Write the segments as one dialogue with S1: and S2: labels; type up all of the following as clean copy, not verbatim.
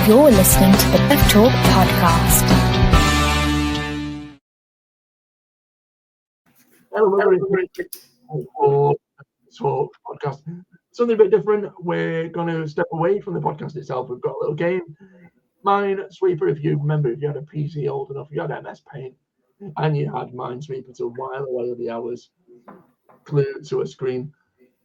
S1: You're listening to the Pep Talk podcast.
S2: Hello, everybody. Talk podcast. Something a bit different. We're going to step away from the podcast itself. We've got a little game. Minesweeper, if you remember, if you had a PC old enough, you had MS Paint, and you had Minesweeper to while away the hours glued to a screen.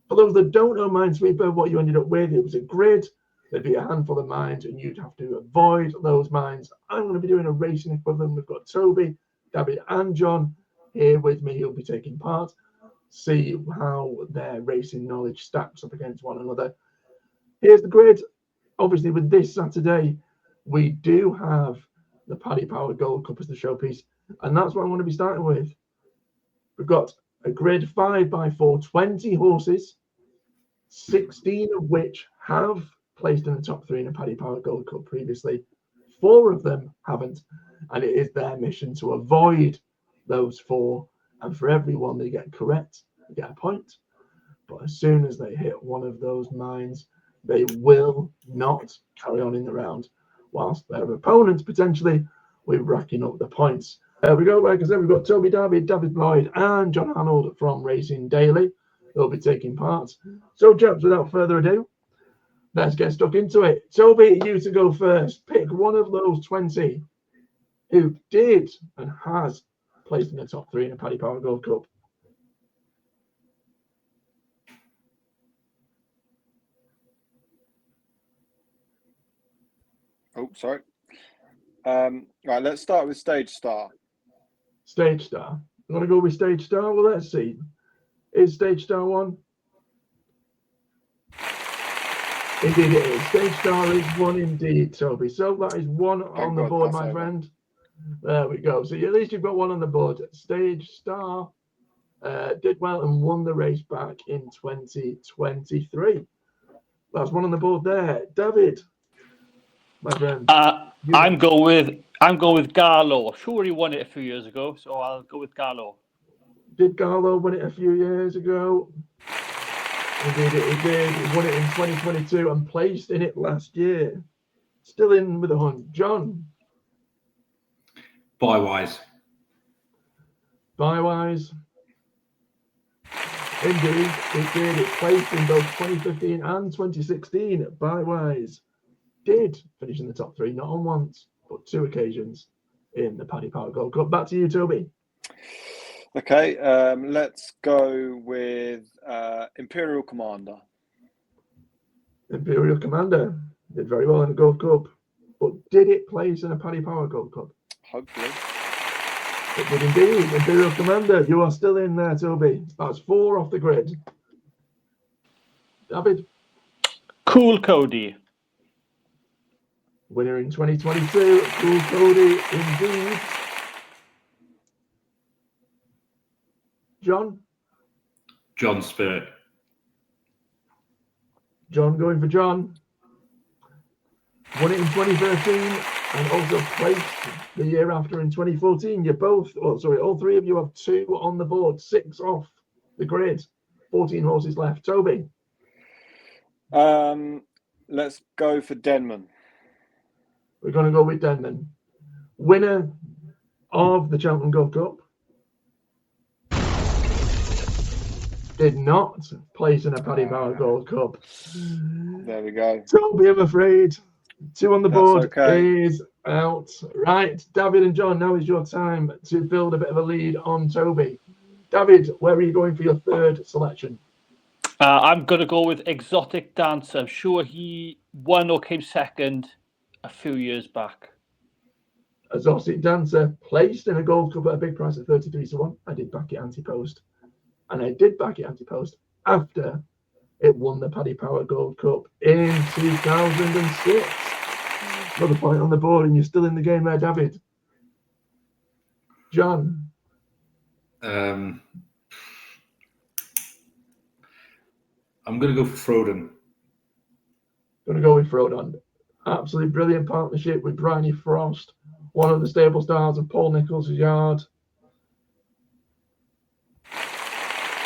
S2: For those that don't know Minesweeper, what you ended up with, it was a grid. There'd be a handful of mines, and you'd have to avoid those mines. I'm going to be doing a racing equivalent. We've got Toby, David, and John here with me. Who'll be taking part. See how their racing knowledge stacks up against one another. Here's the grid. Obviously, with this Saturday, we do have the Paddy Power Gold Cup as the showpiece, and that's what I'm going to be starting with. We've got a grid 5x4, 20 horses, 16 of which have placed in the top 3 in the Paddy Power Gold Cup previously. 4 of them haven't, and it is their mission to avoid those 4. And for every one they get correct, they get a point. But as soon as they hit one of those mines, they will not carry on in the round, whilst their opponents potentially will be racking up the points. There we go. Like I said, we've got Toby Darby, David Lloyd, and John Arnold from Racing Daily. They'll be taking part. So, chaps, without further ado, let's get stuck into it. Toby, you to go first. Pick one of those 20 who did and has placed in the top 3 in the Paddy Power Gold Cup.
S3: Oh, sorry. Right, let's start with Stage Star.
S2: Stage Star. You want to go with Stage Star? Well, let's see. Is Stage Star one? Indeed it is. Stage Star is one indeed, Toby. So that is one on the board, my friend. There we go. So at least you've got one on the board. Stage Star did well and won the race back in 2023. That's one on the board there. David, my friend.
S4: I'm going with Garlow. Sure, he won it a few years ago, so I'll go with Garlow.
S2: Did Garlow win it a few years ago? Indeed, he did. He won it in 2022 and placed in it last year. Still in with a hunt. John.
S5: Bywise.
S2: Bywise. Indeed, it did. It placed in both 2015 and 2016. Bywise did finish in the top 3, not on once, but 2 occasions in the Paddy Power Gold Cup. Back to you, Toby.
S3: Okay, let's go with Imperial Commander.
S2: Imperial Commander did very well in the Gold Cup, but did it place in a Paddy Power Gold Cup?
S3: Hopefully.
S2: It did indeed. Imperial Commander, you are still in there, Toby. That's 4 off the grid. David?
S4: Cool Cody.
S2: Winner in 2022, Cool Cody indeed. John?
S5: John Spirit.
S2: John going for John. Won it in 2013 and also placed the year after in 2014. You both, all 3 of you have 2 on the board, 6 off the grid, 14 horses left. Toby?
S3: Let's go for Denman.
S2: We're going to go with Denman. Winner of the Cheltenham Gold Cup. Did not place in a Paddy Power Gold Cup.
S3: There we go.
S2: Toby, I'm afraid. 2 on the board
S3: okay.
S2: is out. Right, David and John, now is your time to build a bit of a lead on Toby. David, where are you going for your 3rd selection?
S4: I'm going to go with Exotic Dancer. I'm sure he won or came second a few years back.
S2: Exotic Dancer placed in a Gold Cup at a big price of 33-1. I did back it anti-post. And I did back it anti-post after it won the Paddy Power Gold Cup in 2006. Another point on the board, and you're still in the game there, David. John.
S5: I'm going to go for Frodon.
S2: Going to go with Frodon. Absolutely brilliant partnership with Bryony Frost, one of the stable stars of Paul Nicholls' yard.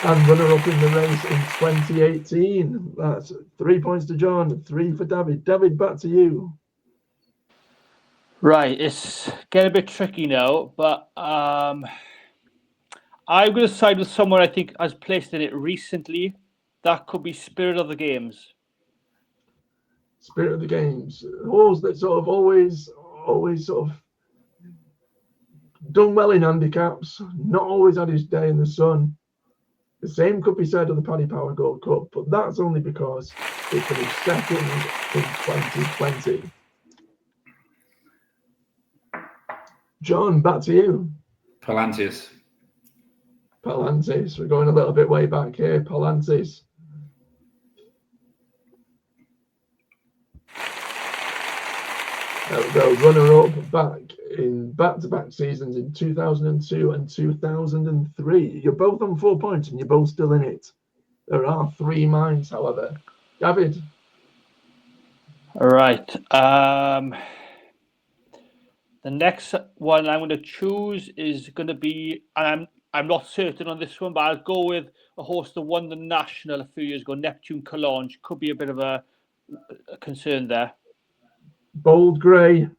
S2: And runner-up in the race in 2018. That's 3 points to John, 3 for David. David, back to you.
S4: Right, it's getting a bit tricky now, but I'm going to side with someone I think has placed in it recently. That could be Spirit of the Games.
S2: Spirit of the Games. A horse that sort of always sort of done well in handicaps, not always had his day in the sun. The same could be said of the Paddy Power Gold Cup, but that's only because it finished second in 2020. John, back to you.
S5: Palantis.
S2: Palantis. We're going a little bit way back here. Palantis. There we go. Runner-up back in back-to-back seasons in 2002 and 2003. You're both on 4 points and you're both still in it. There are 3 mines, however. David.
S4: All right. The next one I'm going to choose is going to be, and I'm not certain on this one, but I'll go with a horse that won the National a few years ago, Neptune Collonge. Could be a bit of a concern there.
S2: Bold Grey.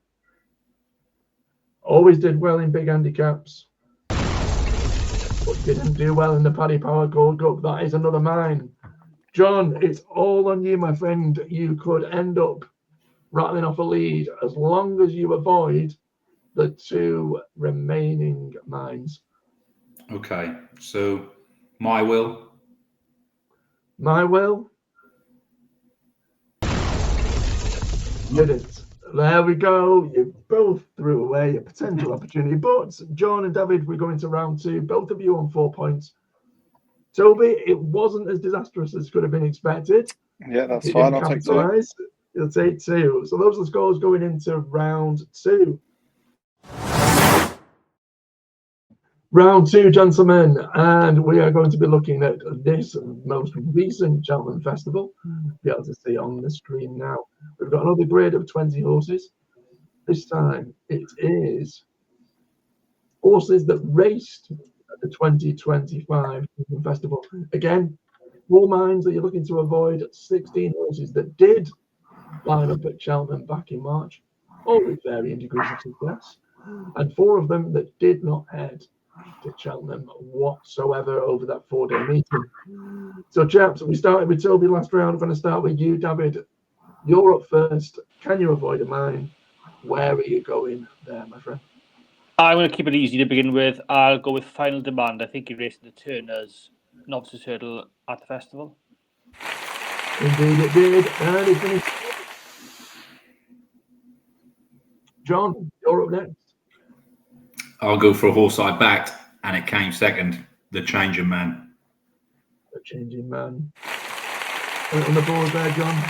S2: Always did well in big handicaps, but didn't do well in the Paddy Power Gold Cup. That is another mine. John, it's all on you, my friend. You could end up rattling off a lead as long as you avoid the 2 remaining mines.
S5: Okay, so My Will.
S2: My Will. Didn't. There we go. You both threw away a potential opportunity. But John and David, we're going to round 2. Both of you on 4 points. Toby, it wasn't as disastrous as could have been expected.
S3: Yeah, that's
S2: He
S3: fine.
S2: didn't
S3: I'll take 2.
S2: capitalise. He'll take 2. So those are the scores going into round 2. Round 2, gentlemen, and we are going to be looking at this most recent Cheltenham Festival. You'll be able to see on the screen now. We've got another grade of 20 horses. This time it is horses that raced at the 2025 Cheltenham Festival. Again, 4 mines that you're looking to avoid, 16 horses that did line up at Cheltenham back in March, all with varying degrees of success, and 4 of them that did not head to Cheltenham whatsoever over that 4-day meeting. So, chaps, we started with Toby last round. I'm going to start with you, David. You're up first. Can you avoid a mine? Where are you going there, my friend?
S4: I'm going to keep it easy to begin with. I'll go with Final Demand. I think he raced the Turners Novices Hurdle at the festival.
S2: Indeed it did, and it finished. John, you're up next.
S5: I'll go for a horse I backed, and it came second. The Changing Man.
S2: The Changing Man. On the board there, John.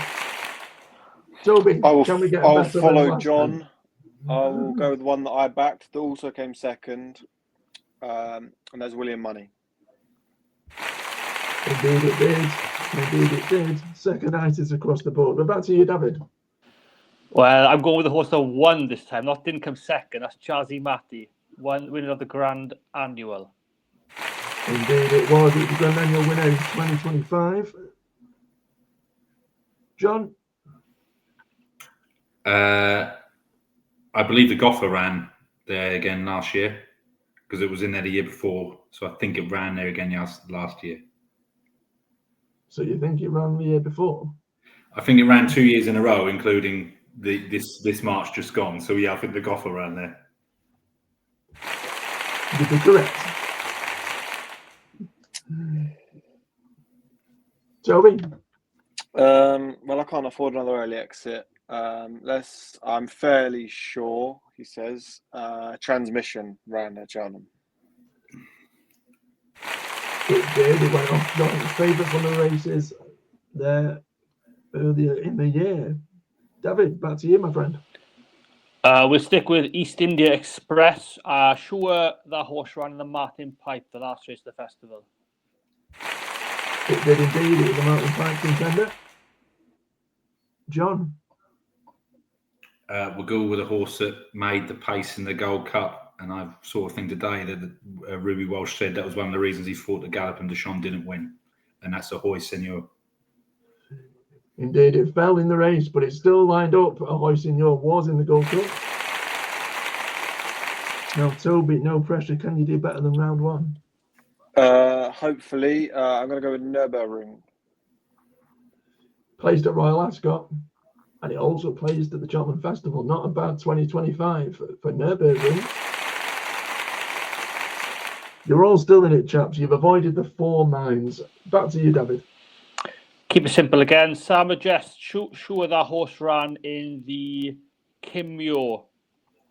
S2: Toby, can we get a
S3: I'll
S2: better than
S3: follow
S2: last
S3: John.
S2: time?
S3: I will go with one that I backed that also came second, and there's William Money.
S2: Indeed it did. Indeed it did. Second itis across the board. But back to you, David.
S4: Well, I'm going with the horse that won this time. Not didn't come second. That's Chazzy Matty, winner of the Grand Annual.
S2: Indeed it was. It was the Grand Annual winner in 2025. John?
S5: I believe the Goffer ran there again last year because it was in there the year before. So I think it ran there again last year.
S2: So you think it ran the year before?
S5: I think it ran 2 years in a row, including this March just gone. So yeah, I think the Goffer ran there.
S2: You'd be correct. Toby?
S3: Well, I can't afford another early exit. I'm fairly sure, he says, Transmission ran at Cheltenham.
S2: It did. It went off John's favourite one of the races there earlier in the year. David, back to you, my friend.
S4: We'll stick with East India Express. Sure, that horse ran in the Martin Pipe, the last race of the festival.
S2: It did indeed. It was a Martin Pipe contender. John?
S5: We'll go with a horse that made the pace in the Gold Cup. And I saw a thing today that Ruby Walsh said that was one of the reasons he fought the Gallop and Deschamps didn't win. And that's a Hoy Senior.
S2: Indeed, it fell in the race, but it still lined up. Ahoy Senior was in the Gold Cup. Now, Toby, no pressure. Can you do better than round one?
S3: Hopefully, I'm going to go with Nürburgring.
S2: Placed at Royal Ascot, and it also placed at the Cheltenham Festival. Not a bad 2025 for Nürburgring. You're all still in it, chaps. You've avoided the 4 mines. Back to you, David.
S4: Keep it simple again. Sama Jest, sure that horse ran in the Kimyo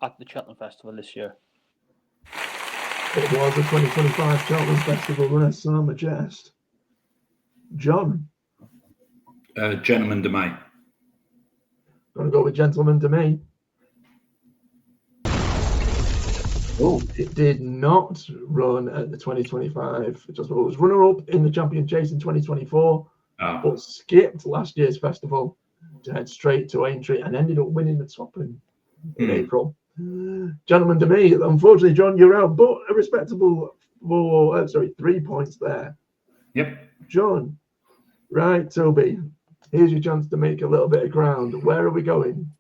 S4: at the Cheltenham Festival this year.
S2: It was a 2025 Cheltenham Festival winner, Sama Jest. John.
S5: Gentleman de May.
S2: Going to go with Gentleman to Me. Oh, it did not run at the 2025. It was runner-up in the Champion Chase in 2024, but skipped last year's festival to head straight to Aintree and ended up winning the Toppen in April. Gentleman to Me. Unfortunately, John, you're out, but a respectable 3 points there.
S5: Yep.
S2: John. Right, Toby. Here's your chance to make a little bit of ground. Where are we going?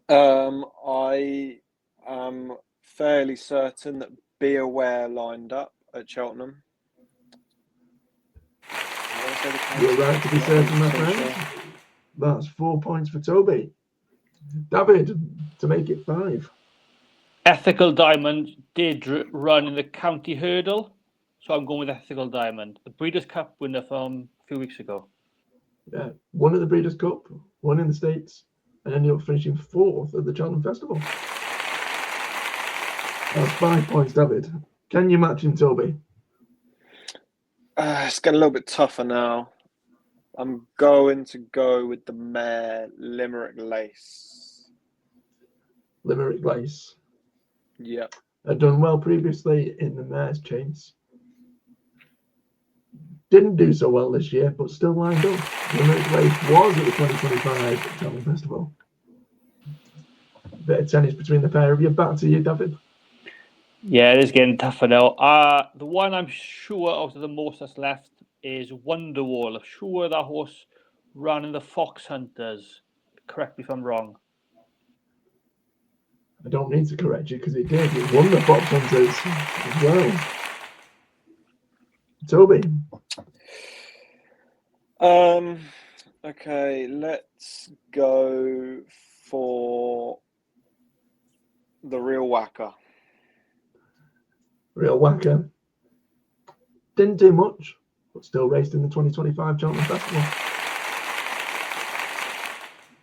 S3: I am fairly certain that Be Aware lined up at Cheltenham.
S2: You're right to be certain, my friend. That's 4 points for Toby. David, to make it 5.
S4: Ethical Diamond did run in the County Hurdle, so I'm going with Ethical Diamond. The Breeders' Cup winner from a few weeks ago.
S2: Yeah, won at the Breeders' Cup, won in the States, and ended up finishing 4th at the Cheltenham Festival. That's 5 points, David. Can you match him, Toby?
S3: It's getting a little bit tougher now. I'm going to go with the mare Limerick Lace.
S2: Limerick Lace.
S3: Yep.
S2: Had done well previously in the mare's chase. Didn't do so well this year, but still lined up. Limerick Lace was at the 2025 Cheltenham Festival. Bit of tennis between the pair of you. Back to you, David.
S4: Yeah, it is getting tougher now. The one I'm sure out of the most that's left is Wonderwall. I'm sure that horse ran in the Fox Hunters. Correct me if I'm wrong.
S2: I don't need to correct you because it did. It won the Fox Hunters as well. Toby.
S3: Okay, let's go for the Real Whacker.
S2: Real Whacker. Didn't do much, but still raced in the 2025 Cheltenham Festival.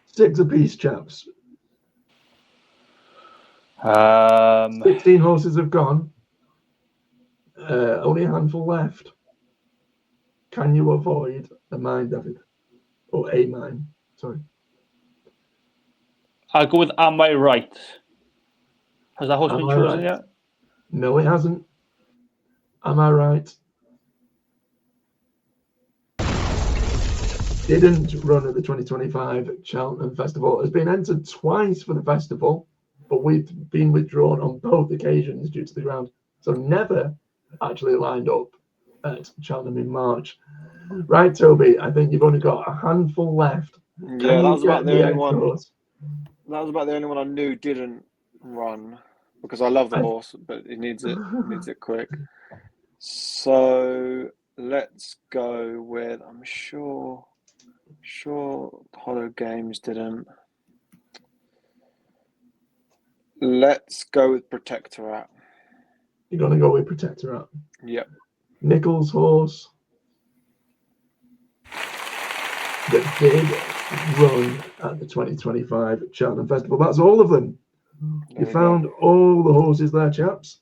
S2: 6 apiece, chaps. 16 horses have gone. Only a handful left. Can you avoid a mine, David? Or a mine, sorry.
S4: I'll go with Am I Right? Has that horse been chosen yet?
S2: No, it hasn't. Am I right? Didn't run at the 2025 Cheltenham Festival. Has been entered twice for the festival, but we've been withdrawn on both occasions due to the ground. So never actually lined up at Cheltenham in March. Right, Toby, I think you've only got a handful left.
S3: Yeah, that was about the only one. That was about the only one I knew didn't run because I love the horse, but it needs it quick. So let's go with, I'm sure Hollow Games didn't. Let's go with Protectorat.
S2: You're going to go with Protectorat?
S3: Yep.
S2: Nichols' horse that did run at the 2025 Cheltenham Festival. That's all of them. You found all the horses there, chaps.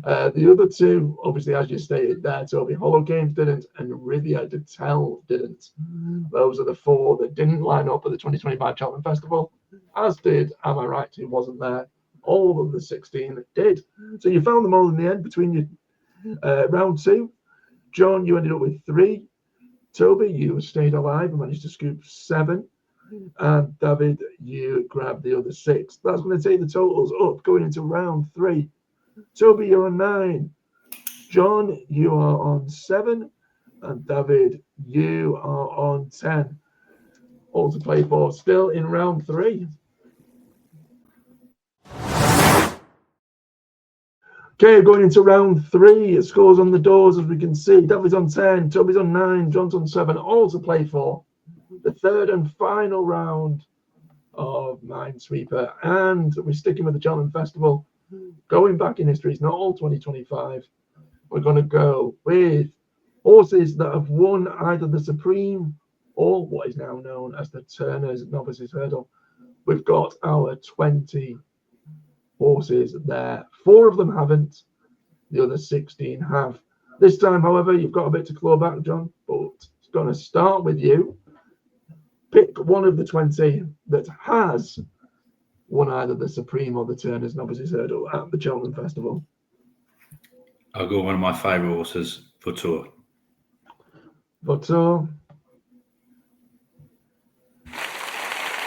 S2: The other two, obviously, as you stated there, Toby, Hollow Games didn't, and Rivia de Tell didn't. Those are the 4 that didn't line up at the 2025 Cheltenham Festival, as did Am I Right, who wasn't there. All of the 16 did. So you found them all in the end between you. Round 2, John, you ended up with 3. Toby, you stayed alive and managed to scoop 7. And David, you grabbed the other 6. That's going to take the totals up going into round 3. Toby, you're on 9. John, you are on 7. And David, you are on 10. All to play for still in round 3. Okay, going into round 3. Scores on the doors, as we can see. David's on 10, Toby's on 9, John's on 7. All to play for the third and final round of Minesweeper. And we're sticking with the Cheltenham Festival. Going back in history, it's not all 2025. We're going to go with horses that have won either the Supreme or what is now known as the Turner's Novices Hurdle. We've got our 20 horses there. 4 of them haven't. The other 16 have. This time, however, you've got a bit to claw back, John, but it's going to start with you. Pick one of the 20 that has won either the Supreme or the Turner's Novices Hurdle at the Cheltenham Festival.
S5: I'll go one of my favourite horses, Vautour.
S2: Vautour.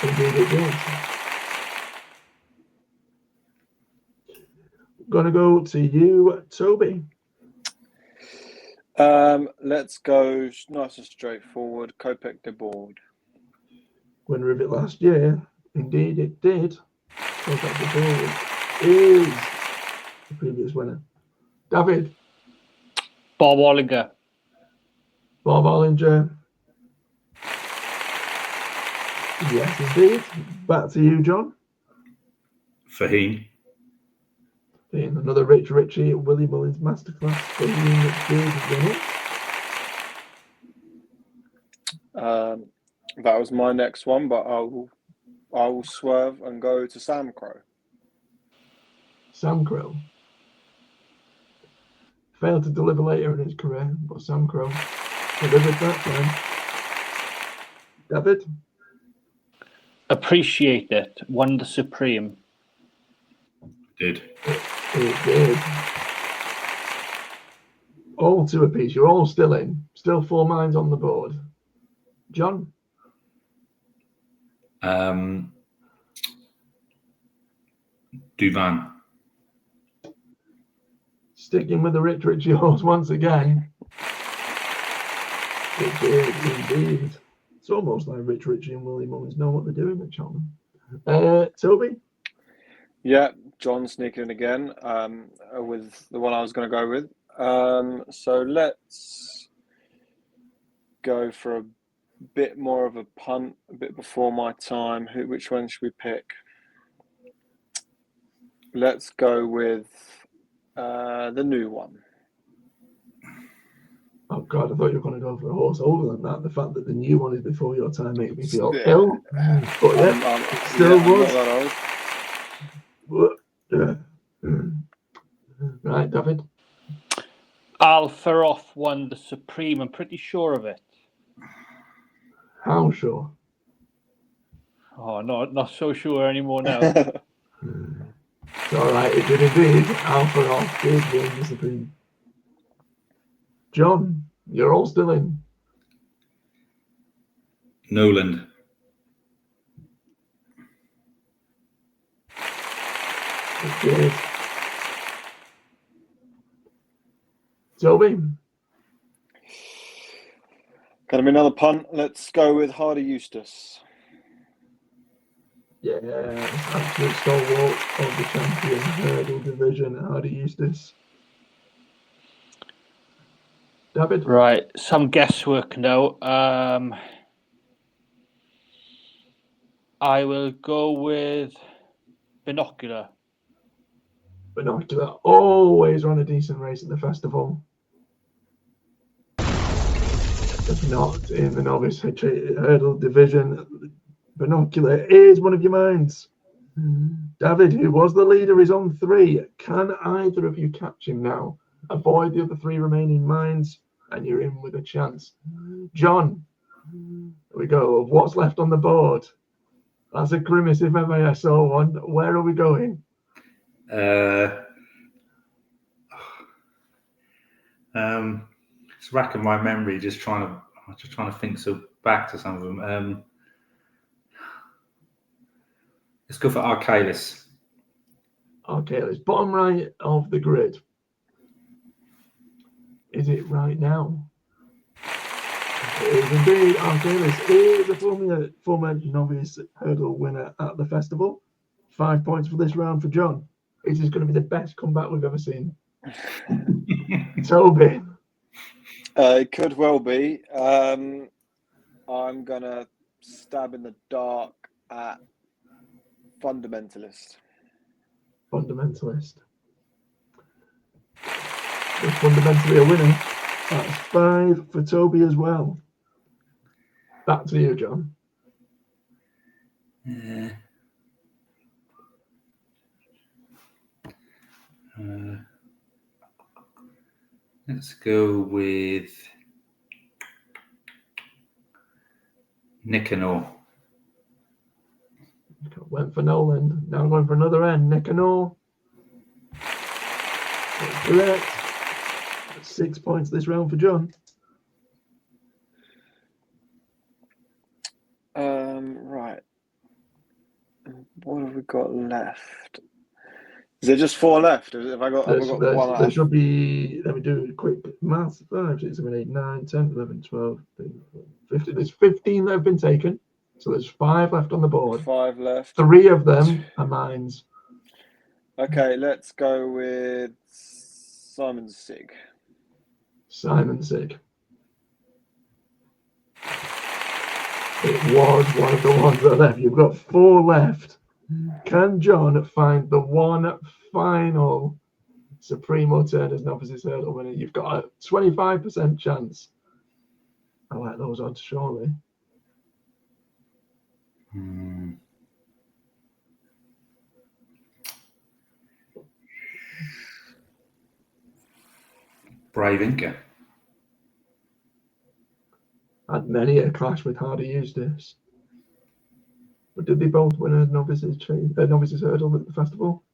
S2: Indeed it did. Gonna go to you, Toby.
S3: Let's go nice and straightforward. Kopek de Board.
S2: Winner of it last year. Indeed it did. Kopek de Board is the previous winner. David.
S4: Bob Ollinger.
S2: Bob Ollinger. Yes, indeed. Back to you, John.
S5: Faheen.
S2: Another Rich Ritchie at Willie Mullins Masterclass.
S3: That was my next one, but I will swerve and go to Sam Crow.
S2: Sam Crow. Failed to deliver later in his career, but Sam Crow delivered that time. David?
S4: Appreciate It. Won the Supreme.
S5: Did.
S2: It did. All 2 apiece. You're all still in. Still 4 minds on the board. John?
S5: Duvan.
S2: Sticking with the Rich Ritchie horse once again. It did indeed. It's almost like Rich Ritchie and Willie Mullins know what they're doing at Cheltenham. Toby?
S3: Yeah, John sneaking in again with the one I was going to go with. So let's go for a bit more of a punt, a bit before my time. Which one should we pick? Let's go with the new one.
S2: Oh, God, I thought you were going to go for a horse older than that. The fact that the new one is before your time makes me feel ill. But yeah, still was. Right, David?
S4: Alferoff won the Supreme. I'm pretty sure of it.
S2: How sure?
S4: Oh, not so sure anymore now.
S2: It's all right. It did indeed. Alferoff did win the Supreme. John, you're all still in.
S5: Noland.
S2: It did. Toby?
S3: Gonna be another punt. Let's go with Hardy Eustace.
S2: Yeah, absolute stalwart of the champion hurdle division, Hardy Eustace. David?
S4: Right, some guesswork now. I will go with Binocular.
S2: Binocular always run a decent race at the festival. If not in the novice hurdle division, Binocular is one of your minds. David, who was the leader, is on 3. Can either of you catch him now? Avoid the other 3 remaining minds, and you're in with a chance. John, here we go. What's left on the board? That's a grimace if ever I saw one. Where are we going?
S5: It's racking my memory, just trying to think back to some of them. Let's go for Arcalis.
S2: Arcalis, bottom right of the grid. Is it right now? It is indeed. Arcalis is a former novice hurdle winner at the festival. 5 points for this round for John. This is going to be the best comeback we've ever seen. Toby.
S3: It could well be. I'm going to stab in the dark at Fundamentalist.
S2: Fundamentalist. It's fundamentally a winner. That's 5 for Toby as well. Back to you, John.
S5: Let's go with Nicanor.
S2: Went for Nolan. Now going for another end. Nicanor. That's correct. 6 points this round for John.
S3: Right. What have we got left? Is there just 4 left? Have I got one
S2: There
S3: left?
S2: should be, let me do a quick math. 5, 6, 7, 8, 9, 10, 11, 12, 13, 15. There's 15 that have been taken. So there's 5 left on the board.
S3: 5 left.
S2: 3 of them are mines.
S3: Okay, let's go with Simon Sig.
S2: Simon Sig. It was one of the ones that left. You've got 4 left. Can John find the one final Supremo Turners Novices Hurdle winner? You've got a 25% chance. I like those odds, surely.
S5: Brave Inca.
S2: Had many a clash with Harder Eustace. But did they both win a novices hurdle at the festival?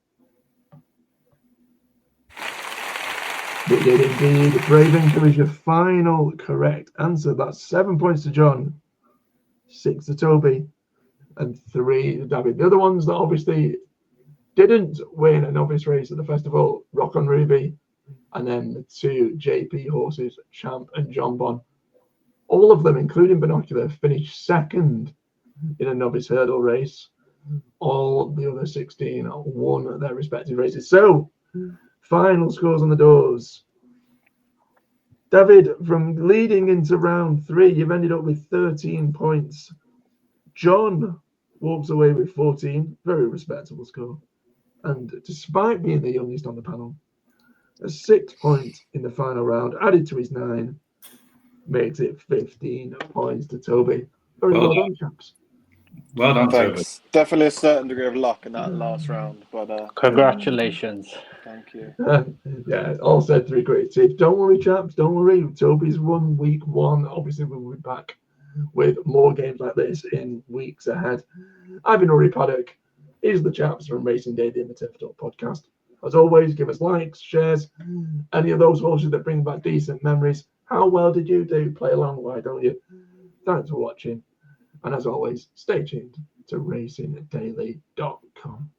S2: They did indeed. Brave Inca is your final correct answer. That's 7 points to John, 6 to Toby, and 3 to David. The other ones that obviously didn't win a novice race at the festival, Rock on Ruby, and then the 2 JP horses, Champ and John Bon. All of them, including Binocular, finished second in a novice hurdle race. All the other 16 won their respective races. So, final scores on the doors. David, from leading into round 3, you've ended up with 13 points. John walks away with 14, very respectable score. And despite being the youngest on the panel, a 6 point in the final round, added to his 9, makes it 15 points to Toby. Very well done, chaps.
S5: Well done,
S3: Thanks.
S5: Toby.
S3: Definitely a certain degree of luck in that last round, but
S4: Congratulations.
S3: thank you.
S2: Yeah, all said through great teams. Don't worry, chaps. Don't worry. Toby's won week 1. Obviously, we'll be back with more games like this in weeks ahead. I've been Uri Paddock. Here's the chaps from Racing Day, the Turf Talk podcast. As always, give us likes, shares, any of those horses that bring back decent memories. How well did you do? Play along, why don't you? Thanks for watching. And as always, stay tuned to racingdaily.com.